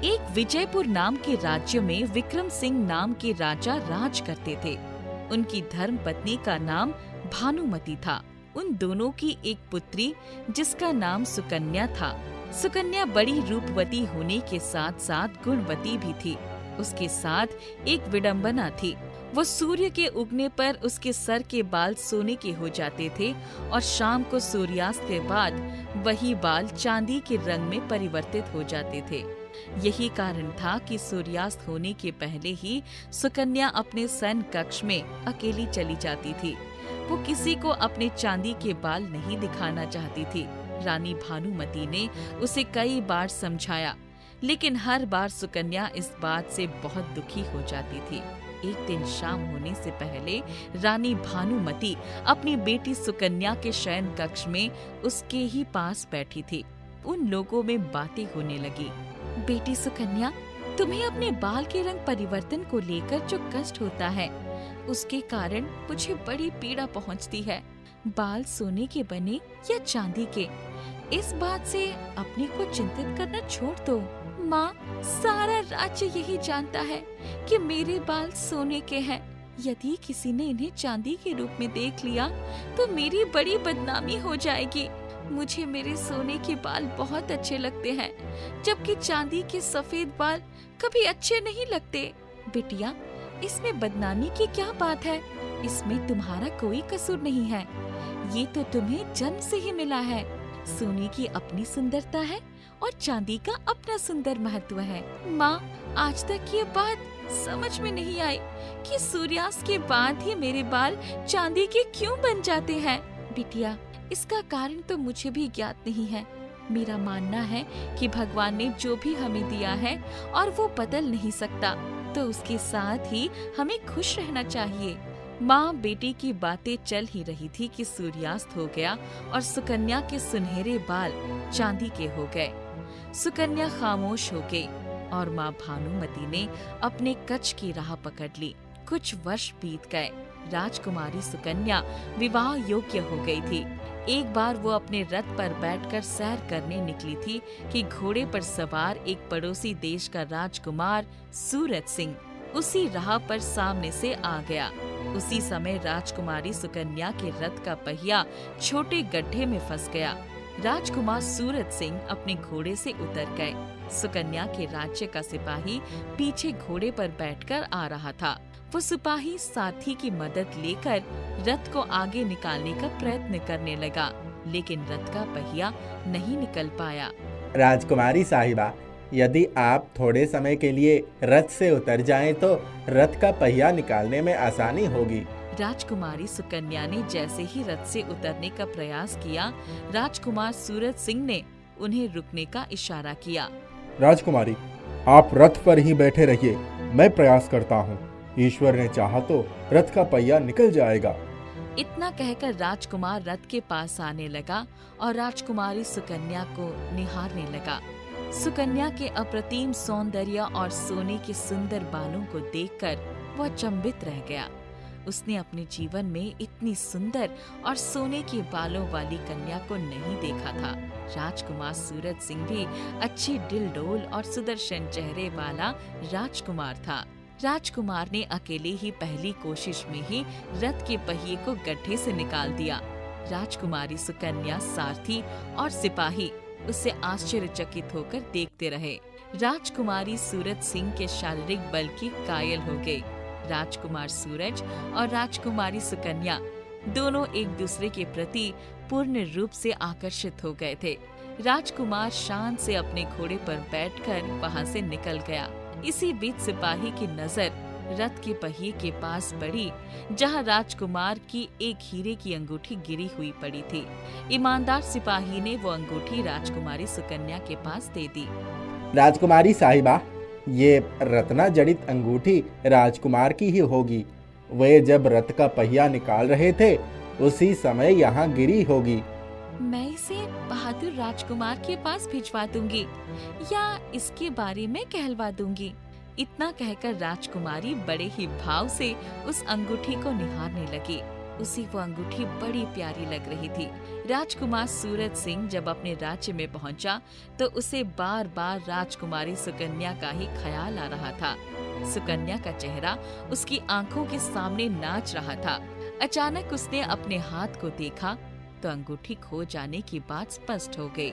एक विजयपुर नाम के राज्य में विक्रम सिंह नाम के राजा राज करते थे। उनकी धर्म पत्नी का नाम भानुमति था। उन दोनों की एक पुत्री जिसका नाम सुकन्या था। सुकन्या बड़ी रूपवती होने के साथ साथ गुणवती भी थी। उसके साथ एक विडंबना थी। वो सूर्य के उगने पर उसके सर के बाल सोने के हो जाते थे और शाम को सूर्यास्त के बाद वही बाल चांदी के रंग में परिवर्तित हो जाते थे। यही कारण था कि सूर्यास्त होने के पहले ही सुकन्या अपने शयन कक्ष में अकेली चली जाती थी। वो किसी को अपने चांदी के बाल नहीं दिखाना चाहती थी। रानी भानुमति ने उसे कई बार समझाया, लेकिन हर बार सुकन्या इस बात से बहुत दुखी हो जाती थी। एक दिन शाम होने से पहले रानी भानुमति अपनी बेटी सुकन्या के शयन कक्ष में उसके ही पास बैठी थी। उन लोगों में बातें होने लगी। बेटी सुकन्या, तुम्हें अपने बाल के रंग परिवर्तन को लेकर जो कष्ट होता है, उसके कारण मुझे बड़ी पीड़ा पहुंचती है। बाल सोने के बने या चांदी के, इस बात से अपने को चिंतित करना छोड़ दो। माँ, सारा राज्य यही जानता है कि मेरे बाल सोने के हैं। यदि किसी ने इन्हें चांदी के रूप में देख लिया तो मेरी बड़ी बदनामी हो जाएगी। मुझे मेरे सोने के बाल बहुत अच्छे लगते हैं, जबकि चांदी के सफेद बाल कभी अच्छे नहीं लगते। बिटिया, इसमें बदनामी की क्या बात है? इसमें तुम्हारा कोई कसूर नहीं है। ये तो तुम्हें जन्म से ही मिला है। सोने की अपनी सुंदरता है और चांदी का अपना सुंदर महत्व है। माँ, आज तक ये बात समझ में नहीं आई कि सूर्यास्त के बाद ही मेरे बाल चांदी के क्यों बन जाते हैं। बिटिया, इसका कारण तो मुझे भी ज्ञात नहीं है। मेरा मानना है कि भगवान ने जो भी हमें दिया है और वो बदल नहीं सकता, तो उसके साथ ही हमें खुश रहना चाहिए। माँ बेटी की बातें चल ही रही थी कि सूर्यास्त हो गया और सुकन्या के सुनहरे बाल चांदी के हो गए। सुकन्या खामोश हो गई और माँ भानुमति ने अपने कच्छ की राह पकड़ ली। कुछ वर्ष बीत गए। राजकुमारी सुकन्या विवाह योग्य हो गई थी। एक बार वो अपने रथ पर बैठकर सैर करने निकली थी कि घोड़े पर सवार एक पड़ोसी देश का राजकुमार सूरज सिंह उसी राह पर सामने से आ गया। उसी समय राजकुमारी सुकन्या के रथ का पहिया छोटे गड्ढे में फंस गया। राजकुमार सूरज सिंह अपने घोड़े से उतर गए। सुकन्या के राज्य का सिपाही पीछे घोड़े पर बैठकर आ रहा था। वो सिपाही साथी की मदद लेकर रथ को आगे निकालने का प्रयत्न करने लगा, लेकिन रथ का पहिया नहीं निकल पाया। राजकुमारी साहिबा, यदि आप थोड़े समय के लिए रथ से उतर जाएं तो रथ का पहिया निकालने में आसानी होगी। राजकुमारी सुकन्या ने जैसे ही रथ से उतरने का प्रयास किया, राजकुमार सूरज सिंह ने उन्हें रुकने का इशारा किया। राजकुमारी, आप रथ पर ही बैठे रहिए, मैं प्रयास करता हूँ। ईश्वर ने चाहा तो रथ का पहिया निकल जाएगा। इतना कहकर राजकुमार रथ के पास आने लगा और राजकुमारी सुकन्या को निहारने लगा। सुकन्या के अप्रतिम सौंदर्य और सोने के सुंदर बालों को देखकर वह अचंभित रह गया। उसने अपने जीवन में इतनी सुंदर और सोने के बालों वाली कन्या को नहीं देखा था। राजकुमार सूरज सिंह भी अच्छी दिलडोल और सुदर्शन चेहरे वाला राजकुमार था। राजकुमार ने अकेले ही पहली कोशिश में ही रथ के पहिए को गड्ढे से निकाल दिया। राजकुमारी सुकन्या, सारथी और सिपाही उससे आश्चर्यचकित होकर देखते रहे। राजकुमारी सूरज सिंह के शारीरिक बल की कायल हो गई। राजकुमार सूरज और राजकुमारी सुकन्या दोनों एक दूसरे के प्रति पूर्ण रूप से आकर्षित हो गए थे। राजकुमार शान से अपने घोड़े पर बैठकर वहां से निकल गया। इसी बीच सिपाही की नजर रथ के पहिए के पास पड़ी, जहां राजकुमार की एक हीरे की अंगूठी गिरी हुई पड़ी थी। ईमानदार सिपाही ने वो अंगूठी राजकुमारी सुकन्या के पास दे दी। राजकुमारी साहिबा, ये रत्ना जड़ित अंगूठी राजकुमार की ही होगी। वे जब रथ का पहिया निकाल रहे थे उसी समय यहाँ गिरी होगी। मैं इसे बहादुर राजकुमार के पास भिजवा दूंगी या इसके बारे में कहलवा दूंगी। इतना कहकर राजकुमारी बड़े ही भाव से उस अंगूठी को निहारने लगी। उसे वो अंगूठी बड़ी प्यारी लग रही थी। राजकुमार सूरज सिंह जब अपने राज्य में पहुंचा तो उसे बार बार राजकुमारी सुकन्या का ही ख्याल आ रहा था। सुकन्या का चेहरा उसकी आंखों के सामने नाच रहा था। अचानक उसने अपने हाथ को देखा तो अंगूठी खो जाने की बात स्पष्ट हो गई।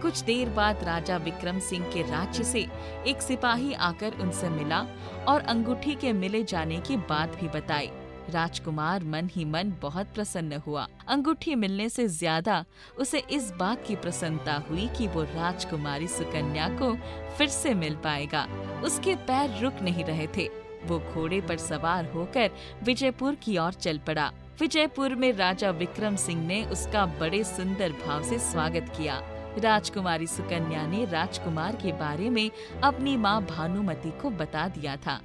कुछ देर बाद राजा विक्रम सिंह के राज्य से एक सिपाही आकर उनसे मिला और अंगूठी के मिले जाने की बात भी बताई। राजकुमार मन ही मन बहुत प्रसन्न हुआ। अंगूठी मिलने से ज्यादा उसे इस बात की प्रसन्नता हुई कि वो राजकुमारी सुकन्या को फिर से मिल पाएगा। उसके पैर रुक नहीं रहे थे। वो घोड़े पर सवार होकर विजयपुर की ओर चल पड़ा। विजयपुर में राजा विक्रम सिंह ने उसका बड़े सुंदर भाव से स्वागत किया। राजकुमारी सुकन्या ने राजकुमार के बारे में अपनी माँ भानुमति को बता दिया था,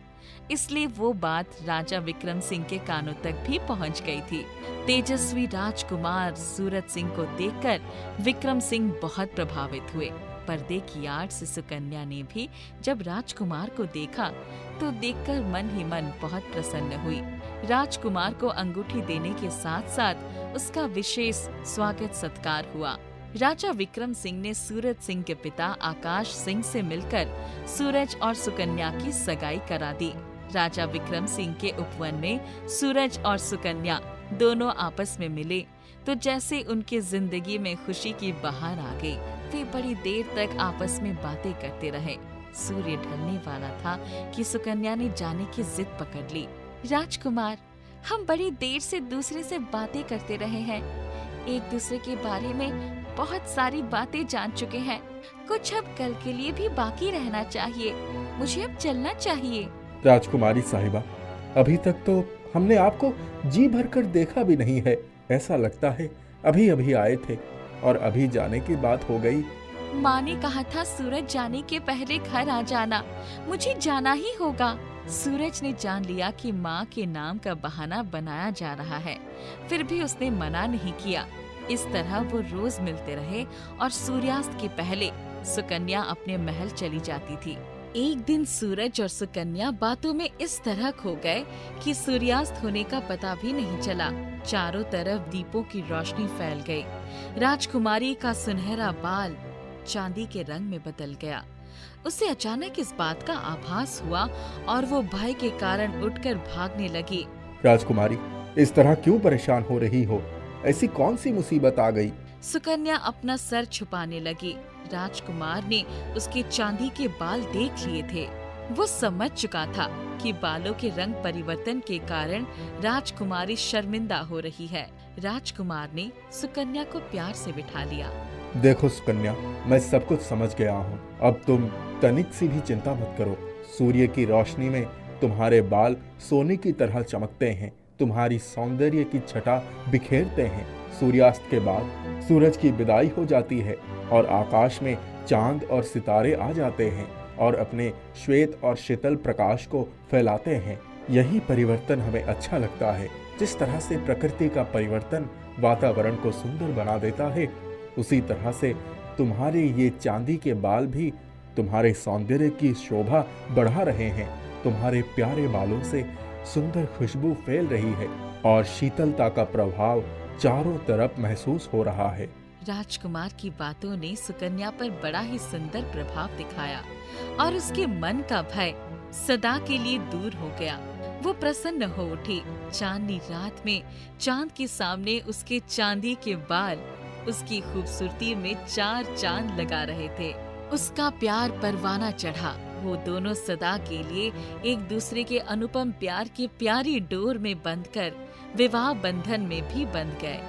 इसलिए वो बात राजा विक्रम सिंह के कानों तक भी पहुंच गई थी। तेजस्वी राजकुमार सूरज सिंह को देखकर विक्रम सिंह बहुत प्रभावित हुए। पर्दे की आड़ से सुकन्या ने भी जब राजकुमार को देखा तो देखकर मन ही मन बहुत प्रसन्न हुई। राजकुमार को अंगूठी देने के साथ साथ उसका विशेष स्वागत सत्कार हुआ। राजा विक्रम सिंह ने सूरज सिंह के पिता आकाश सिंह से मिलकर सूरज और सुकन्या की सगाई करा दी। राजा विक्रम सिंह के उपवन में सूरज और सुकन्या दोनों आपस में मिले तो जैसे उनकी जिंदगी में खुशी की बहार आ गई। वे बड़ी देर तक आपस में बातें करते रहे। सूर्य ढलने वाला था कि सुकन्या ने जाने की जिद पकड़ ली। राजकुमार, हम बड़ी देर से दूसरे से बातें करते रहे हैं। एक दूसरे के बारे में बहुत सारी बातें जान चुके हैं। कुछ अब कल के लिए भी बाकी रहना चाहिए। मुझे अब चलना चाहिए। राजकुमारी साहिबा, अभी तक तो हमने आपको जी भरकर देखा भी नहीं है। ऐसा लगता है अभी अभी आए थे और अभी जाने की बात हो गई। माँ ने कहा था सूरज जाने के पहले घर आ जाना। मुझे जाना ही होगा। सूरज ने जान लिया कि माँ के नाम का बहाना बनाया जा रहा है, फिर भी उसने मना नहीं किया। इस तरह वो रोज मिलते रहे और सूर्यास्त के पहले सुकन्या अपने महल चली जाती थी। एक दिन सूरज और सुकन्या बातों में इस तरह खो गए कि सूर्यास्त होने का पता भी नहीं चला। चारों तरफ दीपों की रोशनी फैल गई। राजकुमारी का सुनहरा बाल चांदी के रंग में बदल गया। उसे अचानक इस बात का आभास हुआ और वो भय के कारण उठकर भागने लगी। राजकुमारी, इस तरह क्यों परेशान हो रही हो? ऐसी कौन सी मुसीबत आ गई? सुकन्या अपना सर छुपाने लगी। राजकुमार ने उसके चांदी के बाल देख लिए थे। वो समझ चुका था कि बालों के रंग परिवर्तन के कारण राजकुमारी शर्मिंदा हो रही है। राजकुमार ने सुकन्या को प्यार से बिठा लिया। देखो सुकन्या, मैं सब कुछ समझ गया हूँ। अब तुम तनिक सी भी चिंता मत करो। सूर्य की रोशनी में तुम्हारे बाल सोने की तरह चमकते हैं, तुम्हारी सौंदर्य की छटा बिखेरते हैं। सूर्यास्त के बाद सूरज की विदाई हो जाती है और आकाश में चांद और सितारे आ जाते हैं और अपने श्वेत और शीतल प्रकाश को फैलाते हैं। यही परिवर्तन हमें अच्छा लगता है। जिस तरह से प्रकृति का परिवर्तन वातावरण को सुंदर बना देता है, उसी तरह से तुम्हारे ये चांदी के बाल भी तुम्हारे सौंदर्य की शोभा बढ़ा रहे हैं। तुम्हारे प्यारे बालों से सुंदर खुशबू फैल रही है और शीतलता का प्रभाव चारों तरफ महसूस हो रहा है। राजकुमार की बातों ने सुकन्या पर बड़ा ही सुंदर प्रभाव दिखाया और उसके मन का भय सदा के लिए दूर हो गया। वो प्रसन्न हो उठी। चांदनी रात में चांद के सामने उसके चांदी के बाल उसकी खूबसूरती में चार चांद लगा रहे थे। उसका प्यार परवाना चढ़ा। वो दोनों सदा के लिए एक दूसरे के अनुपम प्यार की प्यारी डोर में बंधकर विवाह बंधन में भी बंध गए।